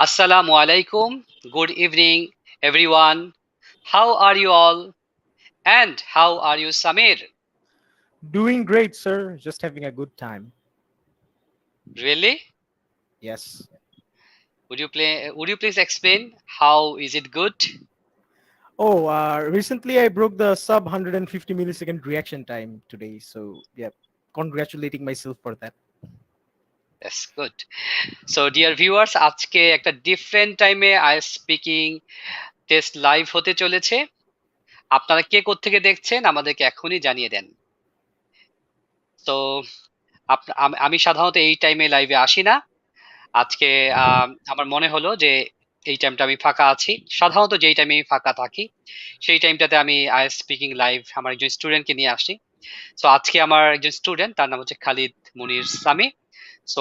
Assalamu alaikum. Good evening, everyone. How are you all? And how are you, Samir? Doing great, sir. Just having a good time. Really? Yes. Would you please explain how is it good? Oh, recently I broke the sub 150 millisecond reaction time today. So, yeah, congratulating myself for that. That's good. So, dear viewers, আজকে একটা different টাইমে I speaking test live হতে চলেছে। আপনারা কে কোত্থেকে দেখছেন আমাদেরকে এখনই জানিয়ে দেন। তো আমি সাধারণত এই টাইমে লাইভে আসি না। আজকে আমার মনে হলো যে এই টাইমটা আমি ফাঁকা আছি। সাধারণত যেই টাইমে আমি ফাঁকা থাকি সেই টাইমটাতে আমি আইএলটিএস স্পিকিং লাইভ আমার একজন স্টুডেন্টকে নিয়ে আসি। সো আজকে আমার একজন স্টুডেন্ট, তার নাম হচ্ছে খালিদ মুনির সামি। সো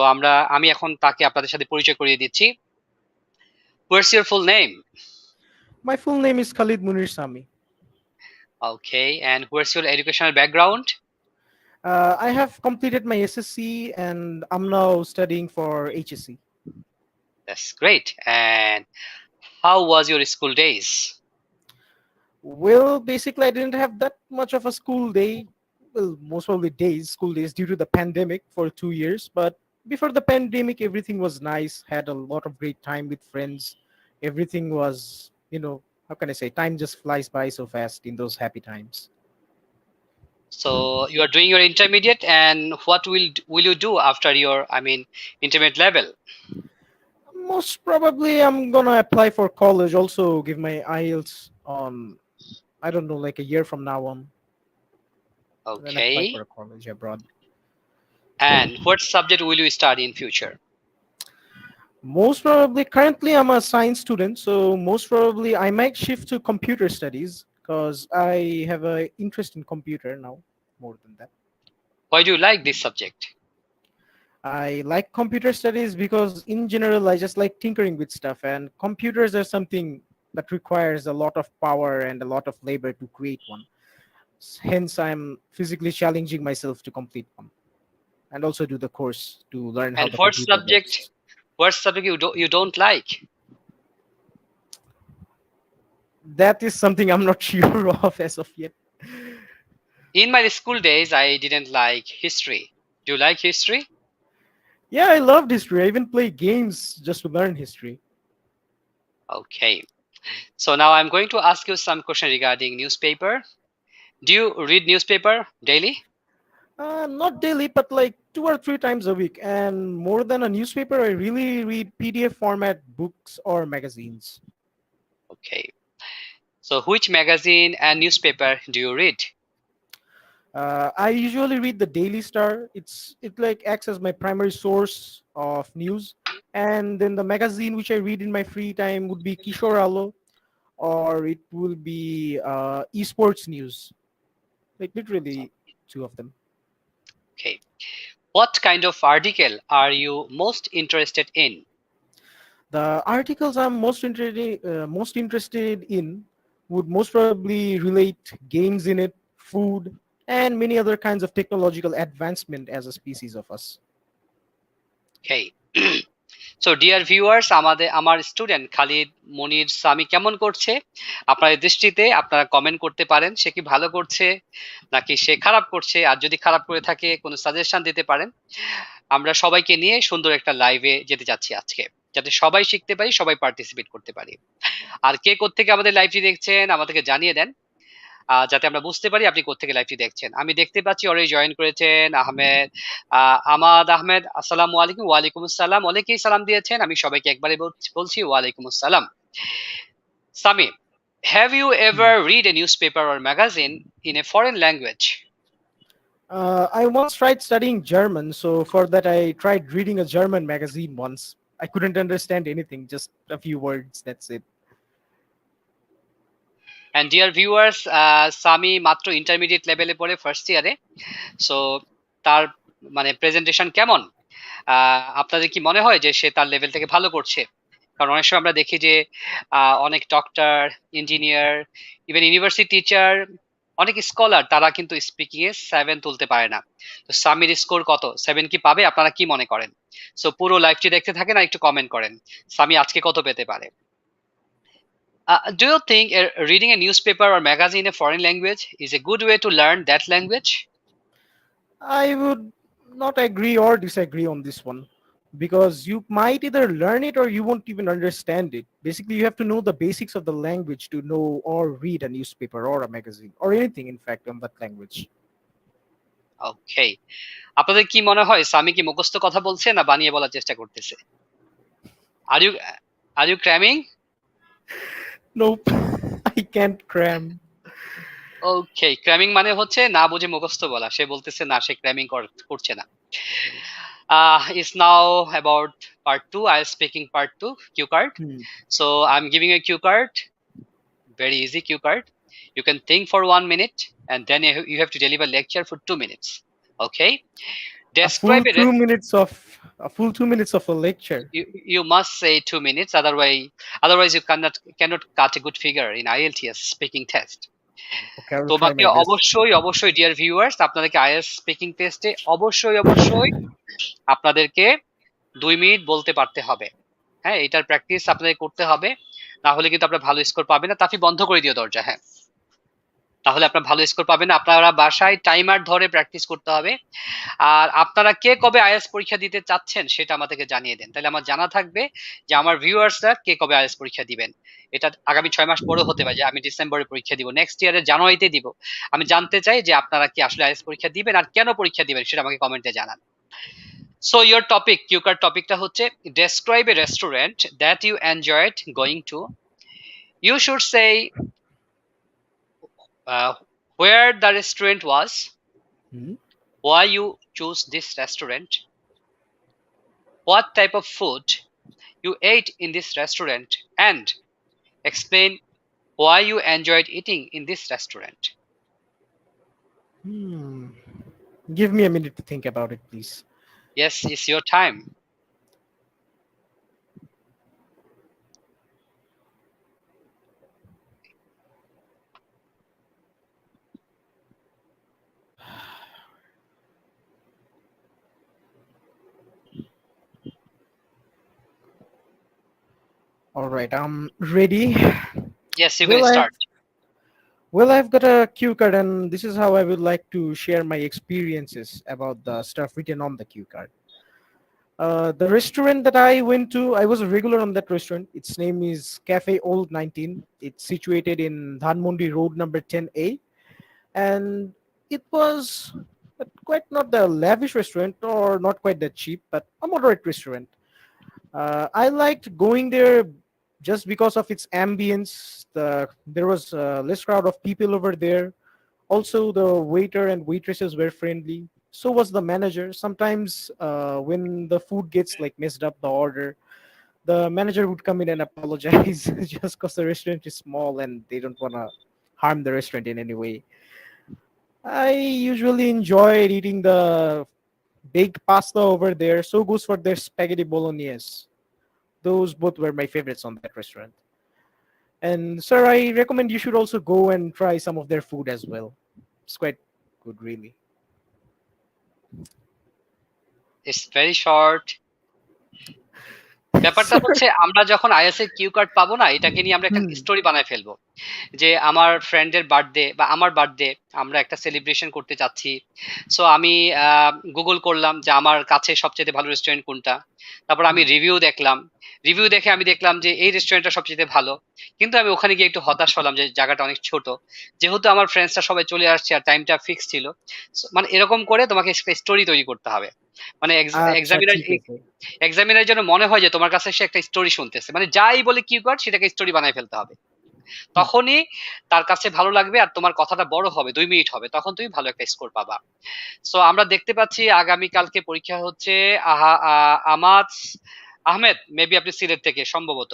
আমি এখন তাকে আপনাদের সাথে পরিচয় করিয়ে দিচ্ছি। What's your full name? My full name is Khalid Munir Sami. Okay, and what's your educational background? I have completed my SSC and I'm now studying for HSC. That's great. And how was your school days? Well, basically, I didn't have that much of a school day. Well, most probably school days, due to the pandemic for 2 years. But before the pandemic, everything was nice. Had a lot of great time with friends. Everything was, how can I say? Time just flies by so fast in those happy times. So you are doing your intermediate, and what will you do after your, intermediate level? Most probably, I'm gonna apply for college. Also, give my IELTS on, I don't know, like a year from now on. Then apply for Okay. a college abroad. And what subject will you study in future? Most probably, currently I'm a science student, so most probably I might shift to computer studies because I have a interest in computer now. More than that, Why do you like this subject? I like computer studies because in general I just like tinkering with stuff, and computers are something that requires a lot of power and a lot of labor to create one. Hence, I'm physically challenging myself to complete one and also do the course to learn how And the computer works. what subject you don't like? That is something I'm not sure of as of yet. In my school days, I didn't like history. Do you like history? Yeah, I loved history. I even play games just to learn history. Okay. So now I'm going to ask you some question regarding newspaper. Do you read newspaper daily? Not daily, but like 2 or 3 times a week. And more than a newspaper, I really read PDF format books or magazines. Okay. So which magazine and newspaper do you read? I usually read the Daily Star. It like acts as my primary source of news. And then the magazine which I read in my free time would be Kishore Alo, or it will be esports news. Like literally two of them. Okay. What kind of article are you most interested in? The articles I'm most interested in would most probably relate games in it, food, and many other kinds of technological advancement as a species of us. Okay. So dear viewers, আমার student Khalid Monir Sami কেমন করছে আপনাদের দৃষ্টিতে? আপনারা comment করতে পারেন সে কি ভালো করছে নাকি সে খারাপ করছে। আর যদি খারাপ করে থাকে কোনো সাজেশন দিতে পারেন। আমরা সবাইকে নিয়ে সুন্দর একটা লাইভে যেতে যাচ্ছি আজকে, যাতে সবাই শিখতে পারি, সবাই পার্টিসিপেট করতে পারি। আর কে কোত্থেকে আমাদের লাইভটি দেখছেন আমাদেরকে জানিয়ে দেন, যাতে আমরা বুঝতে পারি আপনি কোত্থেকে লাইভটি দেখছেন। আমি দেখতে পাচ্ছি অলরেডি জয়েন করেছেন আহমেদ, আমাদ আহমেদ। আসসালামু আলাইকুম। ওয়ালাইকুম আসসালাম। অনেকেই সালাম দিয়েছেন, আমি সবাইকে একবারে বলছি ওয়ালাইকুম আসসালাম। Sami, have you ever read a newspaper or magazine in a foreign language? I once tried studying German, so for that I tried reading a German magazine once. I couldn't understand anything, just a few words. That's it. And dear viewers, Sami মাত্র intermediate লেভেলে পড়ে, first ইয়ারে। So তার presentation কেমন? আপনাদের কি মনে হয় যে সে তার লেভেল থেকে ভালো করছে? কারণ অনেক সময় আমরা দেখি যে অনেক doctor, engineer, even university teacher অনেক স্কলার তারা কিন্তু স্পিকিং এ 7 তুলতে পারে না। তো সামির স্কোর কত? 7 কি পাবে? আপনারা কি মনে করেন? সো পুরো লাইভটি দেখতে থাকেন আর একটু কমেন্ট করেন। সামি আজকে কত পেতে পারে? Do you think reading a newspaper or magazine in a foreign language is a good way to learn that language? I would not agree or disagree on this one because you might either learn it or you won't even understand it. Basically, you have to know the basics of the language to know or read a newspaper or a magazine or anything, in fact, on that language. ওকে, আপনাদের কি মনে হয় সামি কি মুখস্থ কথা বলছে না বানিয়ে বলার চেষ্টা করতেছে? Are you are you cramming? Nope, I can't cram. Okay, cramming মানে হচ্ছে না বুঝে মুখস্থ বলা। সে বলতেছে না, সে ক্র্যামিং করছে না। It's now about part 2. I speaking part 2 cue card. Hmm. So I'm giving a cue card, very easy cue card. You can think for 1 minute and then you have to deliver lecture for 2 minutes. Okay, A full describe it. 2 minutes of a full 2 minutes of a lecture. You must say 2 minutes, otherwise you cannot cut a good figure in IELTS speaking test. Okay, I will try তোমাকে my best. অবশ্যই dear viewers, আপনাদেরকে IELTS speaking টেস্টে অবশ্যই আপনাদেরকে 2 minute বলতে পারতে হবে। হ্যাঁ, এটার প্র্যাকটিস আপনাদের করতে হবে, না হলে কিন্তু আপনারা ভালো স্কোর পাবেন না। তাফি বন্ধ করে দিও দরজা। হ্যাঁ, তাহলে আপনারা ভালো স্কোর পাবেন না। আপনারা বাসায় টাইমার ধরে প্র্যাকটিস করতে হবে। আর আপনারা কে কবে আইএলটিএস পরীক্ষা দিতে চাচ্ছেন সেটা আমাদেরকে জানিয়ে দেন, তাহলে আমার জানা থাকবে যে আমার ভিউয়ার্সরা কে কবে আইএলটিএস পরীক্ষা দিবেন। এটা আগামী 6 মাস পরেও হতে পারে যে আমি ডিসেম্বরে পরীক্ষা দিব, নেক্সট ইয়ারের জানুয়ারিতে দিব। আমি জানতে চাই যে আপনারা কি আসলে আইএলটিএস পরীক্ষা দিবেন আর কেন পরীক্ষা দিবেন সেটা আমাকে কমেন্টে জানান। সো ইয়োর টপিক, কিউকার টপিকটা হচ্ছে describe a restaurant that you enjoyed going to. You should say where the restaurant was, Hmm. why you choose this restaurant, what type of food you ate in this restaurant, and explain why you enjoyed eating in this restaurant. Hmm. Give me a minute to think about it, please. Yes, it's your time. All right, I'm ready. Yes, you can Well, start. I've got a cue card, and this is how I would like to share my experiences about the stuff written on the cue card. The restaurant that I went to, I was a regular on that restaurant. Its name is Cafe Old 19. It's situated in Dhanmondi Road number 10A. And it was quite not the lavish restaurant or not quite that cheap, but a moderate restaurant. I liked going there just because of its ambience. There was less crowd of people over there. Also, the waiter and waitresses were friendly. So was the manager. Sometimes when the food gets like messed up, the order, the manager would come in and apologize just because the restaurant is small and they don't want to harm the restaurant in any way. I usually enjoyed eating the baked pasta over there. So goes for their spaghetti bolognese. Those both were my favorites on that restaurant. And sir, I recommend you should also go and try some of their food as well. It's quite good, really. It's very short. ব্যাপারটা Sir, হচ্ছে আমরা যখন IELTS এর cue card পাবো না, এটাকে নিয়ে আমরা একটা hmm, স্টোরি বানায় ফেলবো যে আমার ফ্রেন্ডের বার্থডে বা আমার বার্থডে, আমরা একটা সেলিব্রেশন করতে চাচ্ছি। সো আমি গুগল করলাম যে আমার কাছে সবচেয়ে ভালো রেস্টুরেন্ট কোনটা, তারপর আমি hmm. রিভিউ দেখে আমি দেখলাম যে এই রেস্টুরেন্টটা সবচেয়ে ভালো, কিন্তু আমি ওখানে গিয়ে একটু হতাশ হলাম যে জায়গাটা অনেক ছোট, যেহেতু আমার ফ্রেন্ডসরা সবাই চলে আসছে আর টাইমটা ফিক্স ছিল। মানে এরকম করে তোমাকে স্টোরি তৈরি করতে হবে। মানে আচ্ছা এক্সামিনার ঠিক আছে। এক্সামিনার যেন মনে হয় যে তোমার কাছে সে একটা স্টোরি শুনতেছে, মানে যাই বলে কি কর সেটাকে স্টোরি বানায় ফেলতে হবে। হুম। তখনই তার কাছে ভালো লাগবে আর তোমার কথাটা বড় হবে, 2 মিনিট হবে, তখন তুমি ভালো একটা স্কোর পাবা। সো আমরা দেখতে পাচ্ছি আগামী কালকে পরীক্ষা হচ্ছে আমাজ আহমেদ, মেবি আপনি সিলেট থেকে সম্ভবত।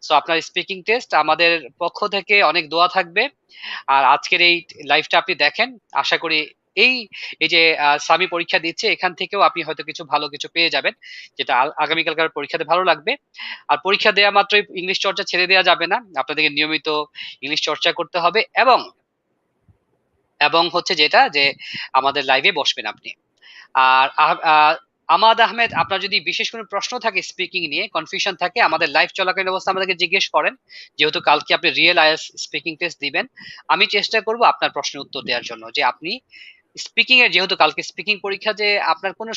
সো আপনার স্পিকিং টেস্ট, আমাদের পক্ষ থেকে অনেক দোয়া থাকবে। আর আজকের এই লাইভটা আপনি দেখেন, আশা করি এই এই যে সামি পরীক্ষা দিচ্ছে এখান থেকেও আপনি হয়তো কিছু ভালো কিছু পেয়ে যাবেন, যেটা আগামীকালকার পরীক্ষাতে ভালো লাগবে। আর পরীক্ষা দেওয়া মাত্রই ইংলিশ চর্চা ছেড়ে দেওয়া যাবে না, আপনাদেরকে নিয়মিত ইংলিশ চর্চা করতে হবে। এবং এবং হচ্ছে যেটা যে আমাদের লাইভে বসবেন আপনি। আর আমাদ আহমেদ, আপনার যদি বিশেষ কোনো প্রশ্ন থাকে স্পিকিং নিয়ে, কনফিউশন থাকে, আমাদের লাইভ চলাকালীন অবস্থা আমাদেরকে জিজ্ঞেস করেন। যেহেতু কালকে আপনি রিয়েল আইএলটিএস স্পিকিং টেস্ট দিবেন, আমি চেষ্টা করব আপনার প্রশ্নের উত্তর দেওয়ার জন্য। যে আপনি স্পিকিং এর, যেহেতু কালকে স্পিকিং পরীক্ষা, যে আপনার কোনো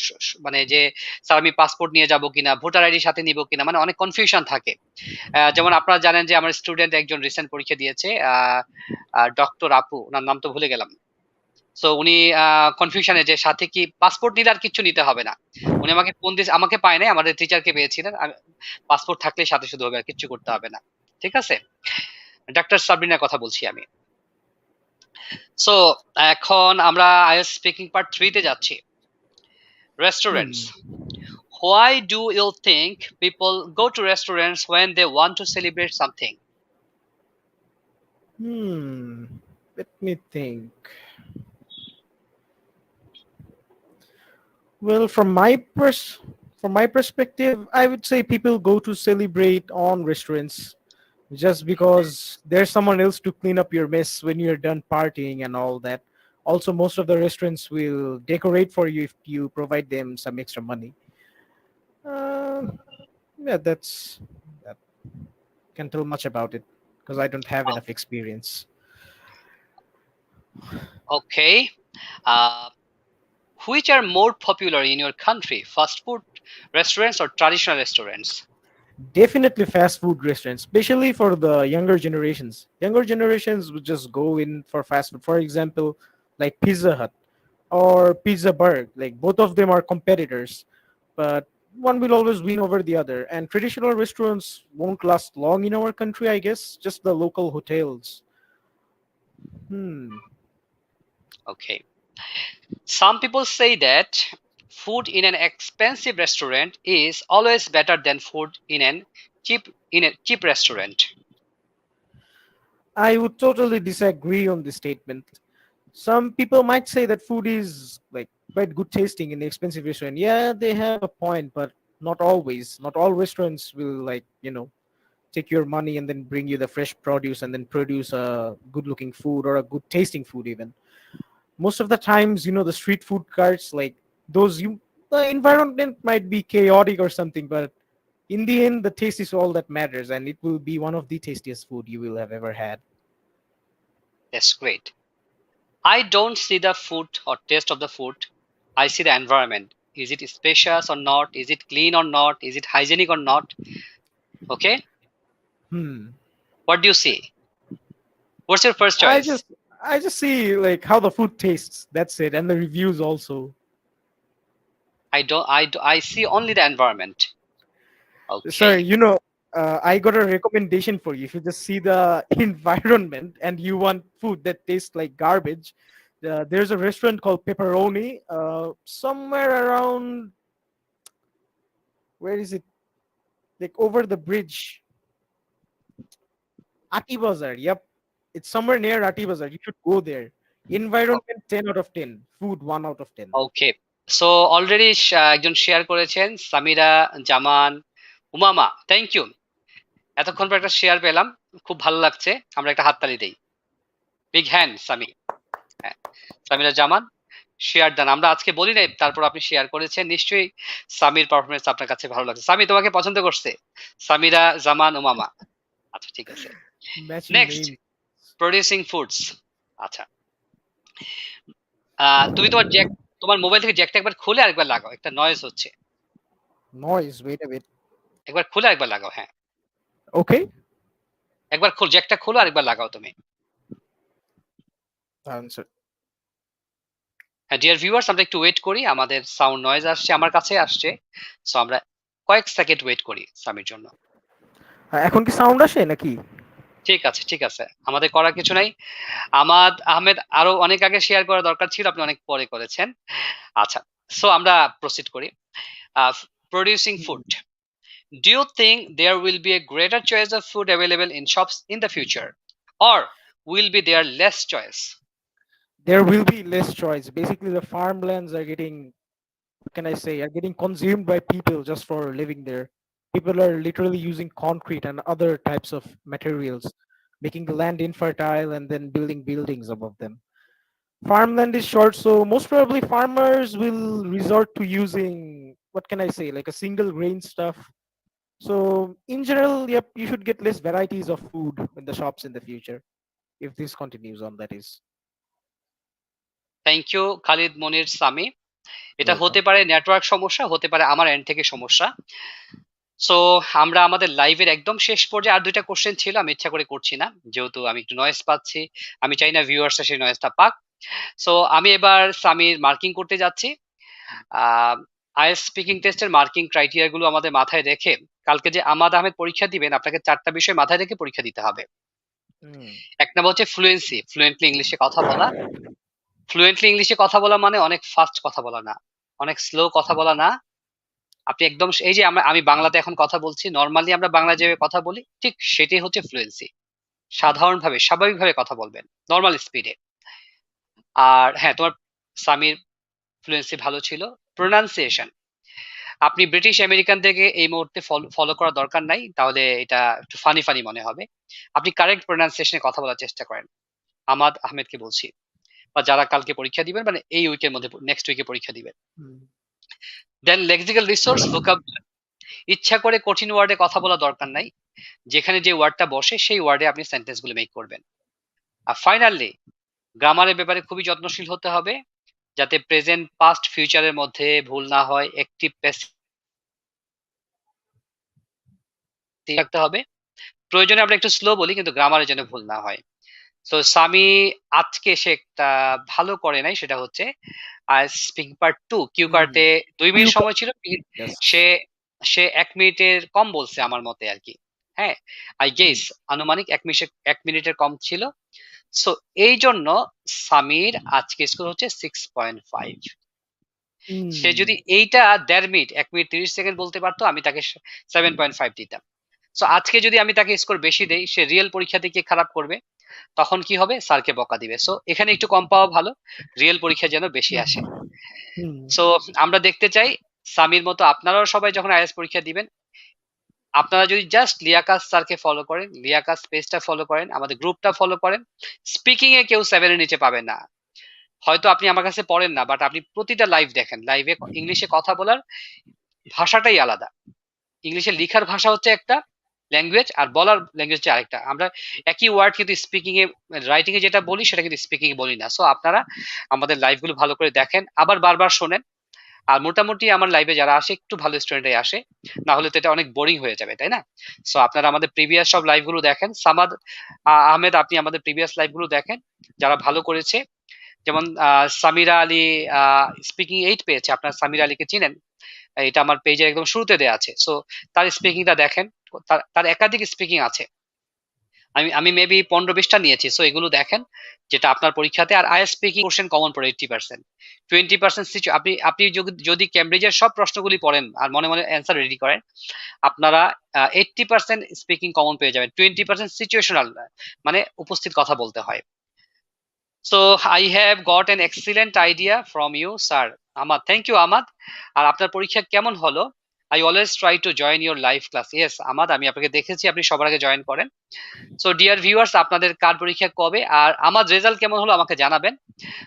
মানে যে স্যার আমি পাসপোর্ট নিয়ে যাব কিনা, ভোটার আইডি সাথে নিব কিনা, মানে অনেক কনফিউশন থাকে। যেমন আপনারা জানেন যে আমার স্টুডেন্ট একজন রিসেন্ট পরীক্ষা দিয়েছে, ডক্টর আপু, ওনার নাম তো ভুলে গেলাম। সো উনি কনফিউশনে যে সাথে কি পাসপোর্ট নিলে আর কিছু নিতে হবে না। উনি আমাকে ফোন দিয়ে, আমাকে পায় নাই, আমাদের টিচারকে পেয়েছিলেন। পাসপোর্ট থাকলে সাথে শুধু হবে, আর কিছু করতে হবে না। ঠিক আছে, ডাক্তার সাবরিনার কথা বলছি আমি। সো এখন আমরা আইএলটিএস স্পিকিং পার্ট 3 তে যাচ্ছি। Restaurants. Hmm. Why do you think people go to restaurants when they want to celebrate something? Hmm. Let me think. Well, from my perspective, I would say people go to celebrate on restaurants just because there's someone else to clean up your mess when you're done partying and all that. Also, most of the restaurants will decorate for you if you provide them some extra money. Uh, yeah, that can tell much about it because I don't have Oh, enough experience. okay. Uh, which are more popular in your country, fast food restaurants or traditional restaurants? Definitely fast food restaurants, especially for the younger generations. Younger generations would just go in for fast food. For example, like Pizza Hut or Pizza Burg. Like both of them are competitors, but one will always win over the other. And traditional restaurants won't last long in our country, I guess. Just the local hotels. Hmm. Okay. Some people say that food in an expensive restaurant is always better than food in a cheap restaurant. I would totally disagree on this statement. Some people might say that food is like quite good tasting in the expensive restaurant. Yeah, they have a point, but not always. Not all restaurants will like, take your money and then bring you the fresh produce and then produce a good looking food or a good tasting food even. Most of the times, the street food carts like those you the environment might be chaotic or something, but in the end the taste is all that matters and it will be one of the tastiest food you will have ever had. That's great. I don't see the food or taste of the food. I see the environment. Is it spacious or not? Is it clean or not? Is it hygienic or not? Okay. Hmm. What do you see? What's your first I choice? just I just see like how the food tastes. That's it, and the reviews also. I see only the environment. Sorry, Okay. I got a recommendation for you. If you just see the environment and you want food that tastes like garbage, there's a restaurant called Pepperoni. Somewhere around, where is it? Like over the bridge, Ati Bazar. Yep, it's somewhere near Ati Bazar. You should go there. Environment 10 out of 10. Food 1 out of 10. Okay, so already একজন share করেছেন, সামিরা জামান Umama, thank you. এতক্ষণ পর একটা share পেলাম, খুব ভালো লাগছে। আমরা একটা হাততালি দেই, বিগ হ্যান্ড সামি। হ্যাঁ, সামিরা জামান শেয়ার ডান। আমরা আজকে বলি নাই, তারপর আপনি শেয়ার করেছেন, নিশ্চয়ই সামির পারফরমেন্স আপনার কাছে ভালো লাগছে। সামি তোমাকে পছন্দ করছে, সামিরা জামান উমামা। আচ্ছা, ঠিক আছে। Matching next, names. Producing foods. আচ্ছা, তুমি তোমার মোবাইল থেকে জ্যাকটা একবার খুলে আরেকবার লাগাও, একটা নয়েজ হচ্ছে। Noise. Wait a bit. একবার খুলে আরেকবার লাগাও, হ্যাঁ। Okay. একবার জ্যাকটা খোলো, আরেকবার লাগাও তুমি। Answer. হ্যাঁ, ডিয়ার ভিউয়ার্স, আমরা একটু ওয়েট করি, আমাদের সাউন্ড নয়েজ আসছে, আমার কাছে আসছে। সো আমরা কয়েক সেকেন্ড ওয়েট করি সামির জন্য। এখন কি সাউন্ড আসে নাকি? ঠিক আছে, ঠিক আছে, আমাদের করার কিছু নাই। আমাদ আহমেদ আরো অনেক আগে শেয়ার করা দরকার ছিল, আপনি অনেক পরে করেছেন। আচ্ছা, সো আমরা প্রসিড করি। Producing food, do you think there will be a greater choice of food available in shops in the future, or will be there less choice? There will be less choice. Basically, the farmlands are getting, what can I say, are getting consumed by people just for living there. People are literally using concrete and other types of materials, making the land infertile and then building buildings above them. Farmland is short, so most probably farmers will resort to using, what can I say, like a single grain stuff. So in general, yep, you should get less varieties of food in the shops in the future if this continues on. That is thank you Khalid Monir Sami. এটা হতে welcome. পারে network সমস্যা, হতে পারে আমার and থেকে সমস্যা। So আমরা আমাদের লাইভের একদম শেষ পর্যায়ে আর দুইটা কোশ্চেন ছিল, আমি ইচ্ছা করে করছি না, যেহেতু আমি একটু নয়েজ পাচ্ছি, আমি চাই না ভিউয়ার্সরা সেই নয়েজটা পাক। সো আমি এবার সামির মার্কিং করতে যাচ্ছি। আইএলটিএস স্পিকিং টেস্টের মার্কিং ক্রাইটেরিয়া গুলো আমাদের মাথায় রেখে, কালকে যে আমাদ আহমেদ পরীক্ষা দিবেন, আপনাকে 4টা বিষয় মাথায় রেখে পরীক্ষা দিতে হবে। Hmm. এক নম্বর হচ্ছে ফ্লুয়েন্সি, ফ্লুয়েন্টলি ইংলিশে কথা বলা। ফ্লুয়েন্টলি ইংলিশে কথা বলা মানে অনেক ফাস্ট কথা বলা না, অনেক স্লো কথা বলা না। আপনি একদম এই যে আমি বাংলাতে এখন কথা বলছি, নর্মালি আমরা বাংলা যেভাবে কথা বলি ঠিক সেটাই হচ্ছে ফ্লুয়েন্সি। সাধারণভাবে স্বাভাবিকভাবে কথা বলবেন, নর্মাল স্পিডে। আর হ্যাঁ, তোমার সামির ফ্লুয়েন্সি ভালো ছিল। প্রোনাউন্সিয়েশন, আপনি ব্রিটিশ আমেরিকান থেকে এই মুহূর্তে ফলো করার দরকার নাই, তাহলে এটা একটু ফানি ফানি মনে হবে। আপনি কারেক্ট প্রোনাউন্সিয়েশনে কথা বলার চেষ্টা করেন, আমাদ আহমেদকে বলছি, বা যারা কালকে পরীক্ষা দিবেন, মানে এই উইকের মধ্যে, নেক্সট উইকে পরীক্ষা দিবেন। Hmm. দেন লেক্সিক্যাল রিসোর্স, ভোকাবুলারি। ইচ্ছা করে কঠিন ওয়ার্ডে কথা বলা দরকার নাই, যেখানে যে ওয়ার্ডটা বসে সেই ওয়ার্ডে আপনি সেন্টেন্স গুলো মেক করবেন। আর ফাইনালি গ্রামারের ব্যাপারে খুবই যত্নশীল হতে হবে, যাতে প্রেজেন্ট পাস্ট ফিউচারের মধ্যে ভুল না হয়। একটি প্যাসিভ রাখতে হবে, প্রয়োজনে আমরা একটু স্লো বলি, কিন্তু গ্রামারের জন্য ভুল না হয়। তো সামি আজকে সে একটা ভালো করে নাই, সেটা হচ্ছে আর স্পিকিং পার্ট 2 কিউ Hmm. কার্টে 2 মিনিট You সময় ছিল, yes. সে সে 1 মিনিটের কম বলছে আমার মতে আর কি। হ্যাঁ, আই Hmm. গেস আনুমানিক 1 মিনিটের কম ছিল। সো এই জন্য সামির আজকে স্কোর হচ্ছে 6.5। সে Hmm. যদি এইটা 1.5 মিনিট, 1 মিনিট 30 সেকেন্ড বলতে পারতো, আমি তাকে 7.5 দিতাম। সো আজকে যদি আমি তাকে স্কোর বেশি দেই, সে রিয়েল পরীক্ষাতে গিয়ে খারাপ করবে, তখন কি হবে, স্যারকে বকা দিবে। সো এখানে একটু কম পাওয়া ভালো, রিয়েল পরীক্ষা যেন বেশি আসে। Hmm. Hmm. সো আমরা দেখতে চাই সামির মতো আপনারাও সবাই যখন আইএলটিএস পরীক্ষা দিবেন, আপনারা যদি জাস্ট লিয়াকাত স্যারকে ফলো করেন, লিয়াকাত পেজটা ফলো করেন, আমাদের গ্রুপটা ফলো করেন, স্পিকিং এ কেউ 7-এর নিচে পাবেন না। হয়তো আপনি আমার কাছে পড়েন না, বাট আপনি প্রতিটা লাইভ দেখেন, লাইভে ইংলিশে কথা বলার ভাষাটাই আলাদা। ইংলিশে লিখার ভাষা হচ্ছে একটা ল্যাঙ্গুয়েজ, আর বলার ল্যাঙ্গুয়েজ হচ্ছে আরেকটা। আমরা একই ওয়ার্ড কিন্তু স্পিকিং এ, রাইটিং এ যেটা বলি সেটা কিন্তু স্পিকিং এ বলি না। সো আপনারা আমাদের লাইভ গুলো ভালো করে দেখেন, আবার বারবার শোনেন। আর মোটামুটি আমার লাইভে যারা আসে একটু ভালো স্টুডেন্টরাই আসে, না হলে তো এটা অনেক বোরিং হয়ে যাবে, তাই না? সো আপনারা আমাদের প্রিভিয়াস সব লাইভ গুলো দেখেন। সামাদ আহমেদ, আপনি আমাদের প্রিভিয়াস লাইভ গুলো দেখেন, যারা ভালো করেছে। যেমন সামিরা আলী স্পিকিং 8 পেয়েছে, আপনার সামিরা আলীকে চিনেন? এটা আমার পেজের একদম শুরুতে দেয়া আছে। সো তার স্পিকিংটা দেখেন, তার একাধিক স্পিকিং আছে। আমি আমি মেবি 15-20টা নিয়েছি। সো এগুলো দেখেন, যেটা আপনার পরীক্ষাতে। আর আইএলটিএস স্পিকিং কোশ্চেন কমন পড়ে 80%। 20% আপনি যদি ক্যামব্রিজের সব প্রশ্নগুলি পড়েন আর মনে মনে অ্যান্সার রেডি করেন, আপনারা 80% স্পিকিং কমন পেয়ে যাবেন। 20% সিচুয়েশনাল, মানে উপস্থিত কথা বলতে হয়। So I have got an excellent idea from you sir Amad. Thank you Amad. আর আপনার পরীক্ষা কেমন হলো? I always try to join your live class. Yes Amad, আমি আপনাকে দেখেছি আপনি সবার আগে জয়েন করেন। সো ডিয়ার ভিউয়ার্স, আপনাদের কার পরীক্ষা কবে আর আমার রেজাল্ট কেমন হলো আমাকে জানাবেন।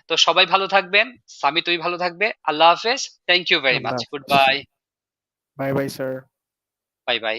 তো সবাই ভালো থাকবেন, সামি তুই ভালো থাকবে, আল্লাহ হাফেজ, thank you very much, Allah. Good bye. Bye bye, sir. Bye by.